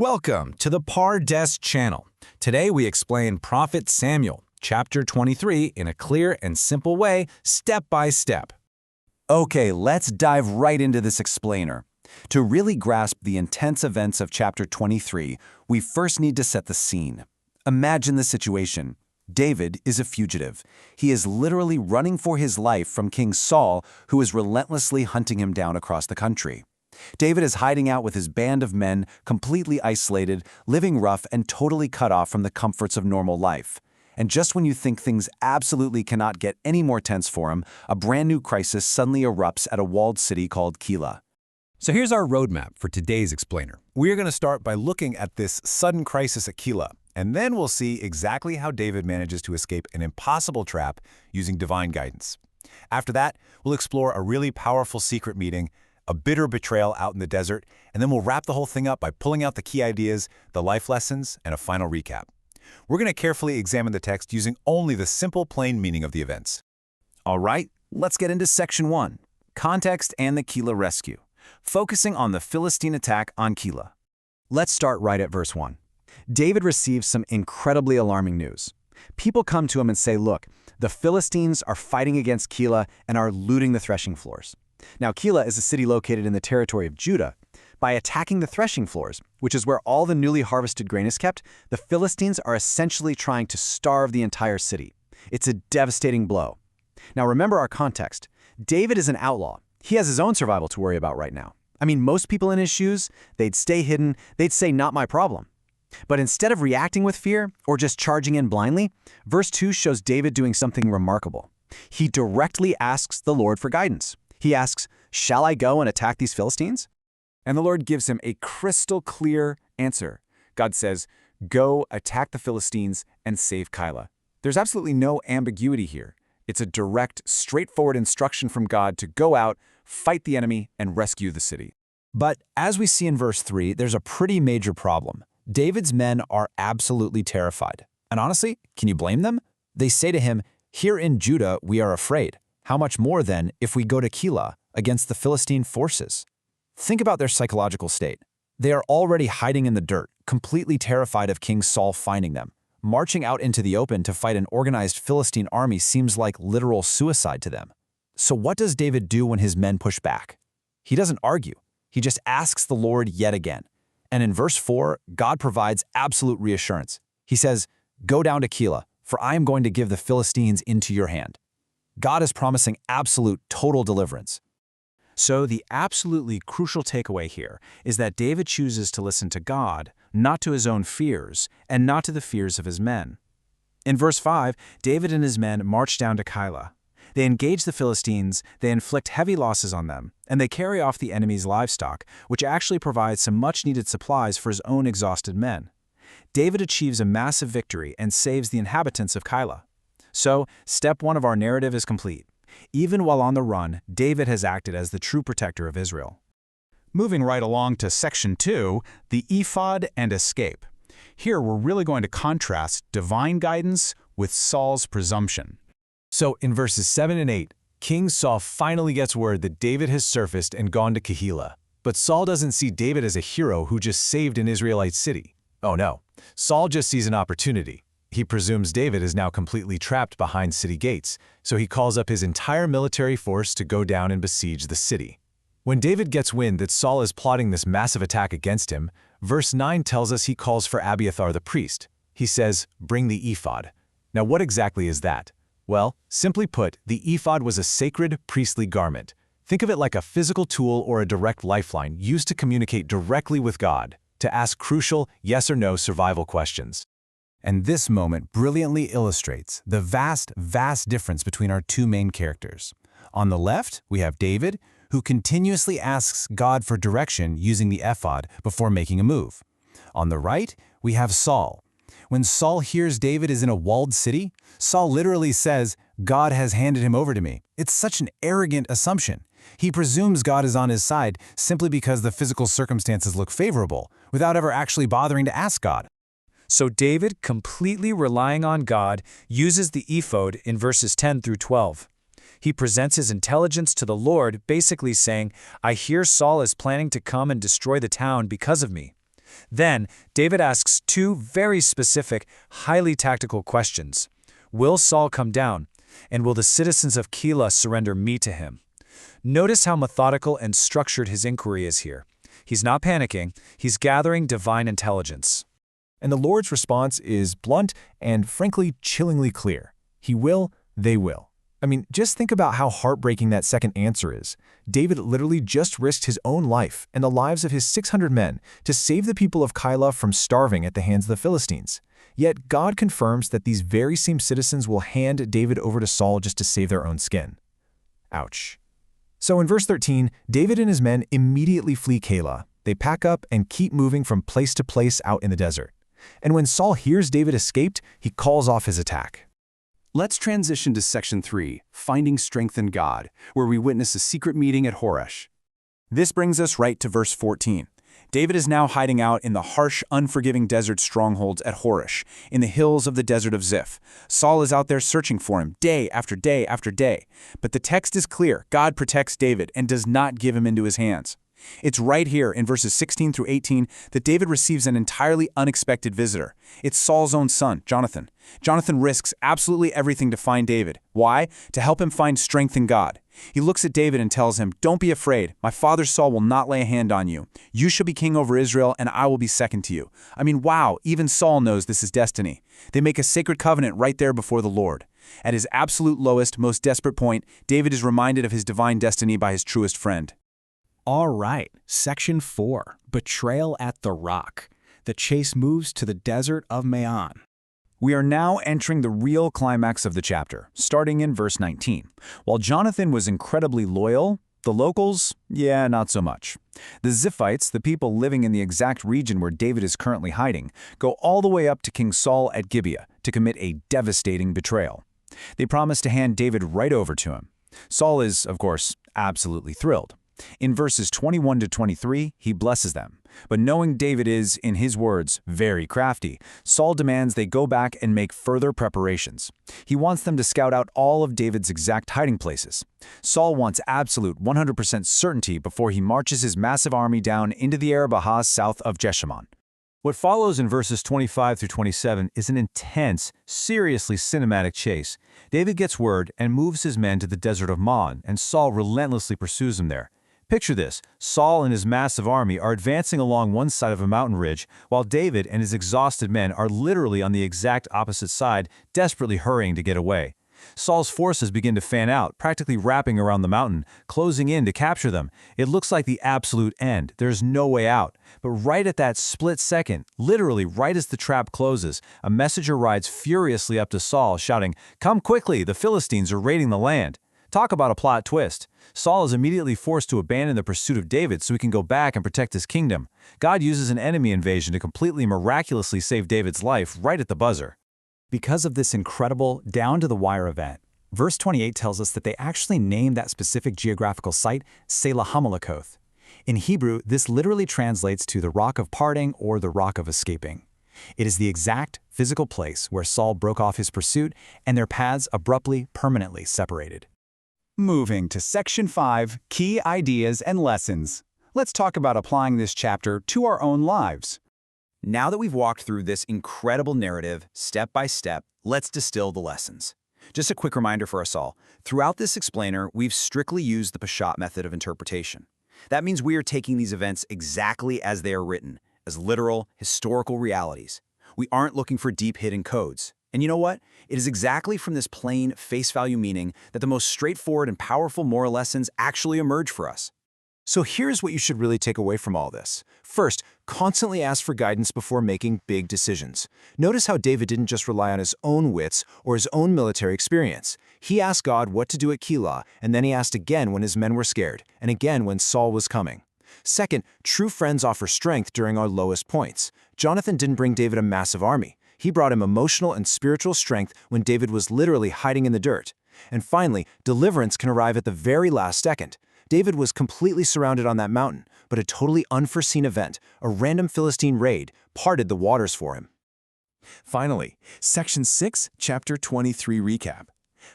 Welcome to the Pardes channel. Today we explain Prophet Samuel, chapter 23, in a clear and simple way, step by step. Okay, let's dive right into this explainer. To really grasp the intense events of chapter 23, we first need to set the scene. Imagine the situation. David is a fugitive. He is literally running for his life from King Saul, who is relentlessly hunting him down across the country. David is hiding out with his band of men, completely isolated, living rough and totally cut off from the comforts of normal life. And just when you think things absolutely cannot get any more tense for him, a brand new crisis suddenly erupts at a walled city called Keilah. So here's our roadmap for today's explainer. We're going to start by looking at this sudden crisis at Keilah, and then we'll see exactly how David manages to escape an impossible trap using divine guidance. After that, we'll explore a really powerful secret meeting, a bitter betrayal out in the desert, and then we'll wrap the whole thing up by pulling out the key ideas, the life lessons, and a final recap. We're going to carefully examine the text using only the simple, plain meaning of the events. All right, let's get into section 1, context and the Keilah rescue, focusing on the Philistine attack on Keilah. Let's start right at verse 1. David receives some incredibly alarming news. People come to him and say, look, the Philistines are fighting against Keilah and are looting the threshing floors. Now, Keilah is a city located in the territory of Judah. By attacking the threshing floors, which is where all the newly harvested grain is kept, the Philistines are essentially trying to starve the entire city. It's a devastating blow. Now, remember our context. David is an outlaw. He has his own survival to worry about right now. I mean, most people in his shoes, they'd stay hidden, they'd say, not my problem. But instead of reacting with fear or just charging in blindly, verse 2 shows David doing something remarkable. He directly asks the Lord for guidance. He asks, shall I go and attack these Philistines? And the Lord gives him a crystal clear answer. God says, go attack the Philistines and save Keilah. There's absolutely no ambiguity here. It's a direct, straightforward instruction from God to go out, fight the enemy, and rescue the city. But as we see in verse 3, there's a pretty major problem. David's men are absolutely terrified. And honestly, can you blame them? They say to him, here in Judah we are afraid. How much more, then, if we go to Keilah against the Philistine forces? Think about their psychological state. They are already hiding in the dirt, completely terrified of King Saul finding them. Marching out into the open to fight an organized Philistine army seems like literal suicide to them. So what does David do when his men push back? He doesn't argue. He just asks the Lord yet again. And in verse 4, God provides absolute reassurance. He says, go down to Keilah, for I am going to give the Philistines into your hand. God is promising absolute, total deliverance. So the absolutely crucial takeaway here is that David chooses to listen to God, not to his own fears, and not to the fears of his men. In verse 5, David and his men march down to Keilah. They engage the Philistines, they inflict heavy losses on them, and they carry off the enemy's livestock, which actually provides some much-needed supplies for his own exhausted men. David achieves a massive victory and saves the inhabitants of Keilah. So, step 1 of our narrative is complete. Even while on the run, David has acted as the true protector of Israel. Moving right along to section 2, the ephod and escape. Here we're really going to contrast divine guidance with Saul's presumption. So in verses 7 and 8, King Saul finally gets word that David has surfaced and gone to Keilah. But Saul doesn't see David as a hero who just saved an Israelite city. Oh no, Saul just sees an opportunity. He presumes David is now completely trapped behind city gates, so he calls up his entire military force to go down and besiege the city. When David gets wind that Saul is plotting this massive attack against him, verse 9 tells us he calls for Abiathar the priest. He says, bring the ephod. Now what exactly is that? Well, simply put, the ephod was a sacred priestly garment. Think of it like a physical tool or a direct lifeline used to communicate directly with God, to ask crucial yes or no survival questions. And this moment brilliantly illustrates the vast difference between our two main characters. On the left, we have David, who continuously asks God for direction using the ephod before making a move. On the right, we have Saul. When Saul hears David is in a walled city, Saul literally says, God has handed him over to me. It's such an arrogant assumption. He presumes God is on his side simply because the physical circumstances look favorable, without ever actually bothering to ask God. So David, completely relying on God, uses the ephod in verses 10 through 12. He presents his intelligence to the Lord, basically saying, I hear Saul is planning to come and destroy the town because of me. Then, David asks two very specific, highly tactical questions. Will Saul come down? And will the citizens of Keilah surrender me to him? Notice how methodical and structured his inquiry is here. He's not panicking, he's gathering divine intelligence. And the Lord's response is blunt and, frankly, chillingly clear. He will, they will. I mean, just think about how heartbreaking that second answer is. David literally just risked his own life and the lives of his 600 men to save the people of Keilah from starving at the hands of the Philistines. Yet God confirms that these very same citizens will hand David over to Saul just to save their own skin. Ouch. So in verse 13, David and his men immediately flee Keilah. They pack up and keep moving from place to place out in the desert. And when Saul hears David escaped, he calls off his attack. Let's transition to Section 3, Finding Strength in God, where we witness a secret meeting at Horesh. This brings us right to verse 14. David is now hiding out in the harsh, unforgiving desert strongholds at Horesh, in the hills of the desert of Ziph. Saul is out there searching for him day after day after day. But the text is clear. God protects David and does not give him into his hands. It's right here in verses 16 through 18 that David receives an entirely unexpected visitor. It's Saul's own son, Jonathan. Jonathan risks absolutely everything to find David. Why? To help him find strength in God. He looks at David and tells him, "Don't be afraid. My father Saul will not lay a hand on you. You shall be king over Israel, and I will be second to you." I mean, wow, even Saul knows this is destiny. They make a sacred covenant right there before the Lord. At his absolute lowest, most desperate point, David is reminded of his divine destiny by his truest friend. All right, Section 4, Betrayal at the Rock. The chase moves to the desert of Maon. We are now entering the real climax of the chapter, starting in verse 19. While Jonathan was incredibly loyal, the locals, yeah, not so much. The Ziphites, the people living in the exact region where David is currently hiding, go all the way up to King Saul at Gibeah to commit a devastating betrayal. They promise to hand David right over to him. Saul is, of course, absolutely thrilled. In verses 21 to 23, he blesses them. But knowing David is, in his words, very crafty, Saul demands they go back and make further preparations. He wants them to scout out all of David's exact hiding places. Saul wants absolute 100% certainty before he marches his massive army down into the Arabahas south of Jeshimon. What follows in verses 25 through 27 is an intense, seriously cinematic chase. David gets word and moves his men to the desert of Maon, and Saul relentlessly pursues him there. Picture this. Saul and his massive army are advancing along one side of a mountain ridge, while David and his exhausted men are literally on the exact opposite side, desperately hurrying to get away. Saul's forces begin to fan out, practically wrapping around the mountain, closing in to capture them. It looks like the absolute end. There's no way out. But right at that split second, literally right as the trap closes, a messenger rides furiously up to Saul, shouting, "Come quickly, the Philistines are raiding the land." Talk about a plot twist. Saul is immediately forced to abandon the pursuit of David so he can go back and protect his kingdom. God uses an enemy invasion to completely miraculously save David's life right at the buzzer. Because of this incredible, down-to-the-wire event, verse 28 tells us that they actually named that specific geographical site Selah Hamalakoth. In Hebrew, this literally translates to the rock of parting or the rock of escaping. It is the exact physical place where Saul broke off his pursuit and their paths abruptly, permanently separated. Moving to Section 5, Key Ideas and Lessons. Let's talk about applying this chapter to our own lives. Now that we've walked through this incredible narrative, step by step, let's distill the lessons. Just a quick reminder for us all. Throughout this explainer, we've strictly used the Peshat method of interpretation. That means we are taking these events exactly as they are written, as literal, historical realities. We aren't looking for deep hidden codes. And you know what? It is exactly from this plain, face-value meaning that the most straightforward and powerful moral lessons actually emerge for us. So here's what you should really take away from all this. First, constantly ask for guidance before making big decisions. Notice how David didn't just rely on his own wits or his own military experience. He asked God what to do at Keilah, and then he asked again when his men were scared, and again when Saul was coming. Second, true friends offer strength during our lowest points. Jonathan didn't bring David a massive army. He brought him emotional and spiritual strength when David was literally hiding in the dirt. And finally, deliverance can arrive at the very last second. David was completely surrounded on that mountain, but a totally unforeseen event, a random Philistine raid, parted the waters for him. Finally, Section 6, Chapter 23 recap.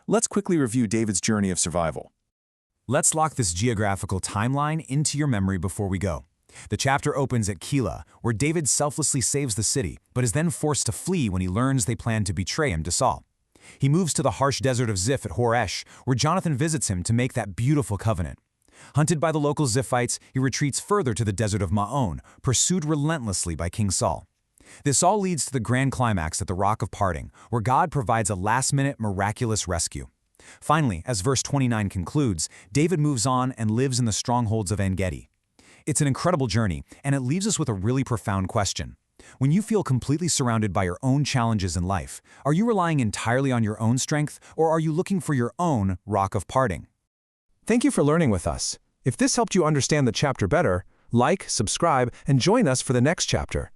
Let's quickly review David's journey of survival. Let's lock this geographical timeline into your memory before we go. The chapter opens at Keilah, where David selflessly saves the city, but is then forced to flee when he learns they plan to betray him to Saul. He moves to the harsh desert of Ziph at Horesh, where Jonathan visits him to make that beautiful covenant. Hunted by the local Ziphites, he retreats further to the desert of Maon, pursued relentlessly by King Saul. This all leads to the grand climax at the Rock of Parting, where God provides a last-minute miraculous rescue. Finally, as verse 29 concludes, David moves on and lives in the strongholds of En-Gedi. It's an incredible journey, and it leaves us with a really profound question. When you feel completely surrounded by your own challenges in life, are you relying entirely on your own strength, or are you looking for your own Rock of Parting? Thank you for learning with us. If this helped you understand the chapter better, like, subscribe, and join us for the next chapter.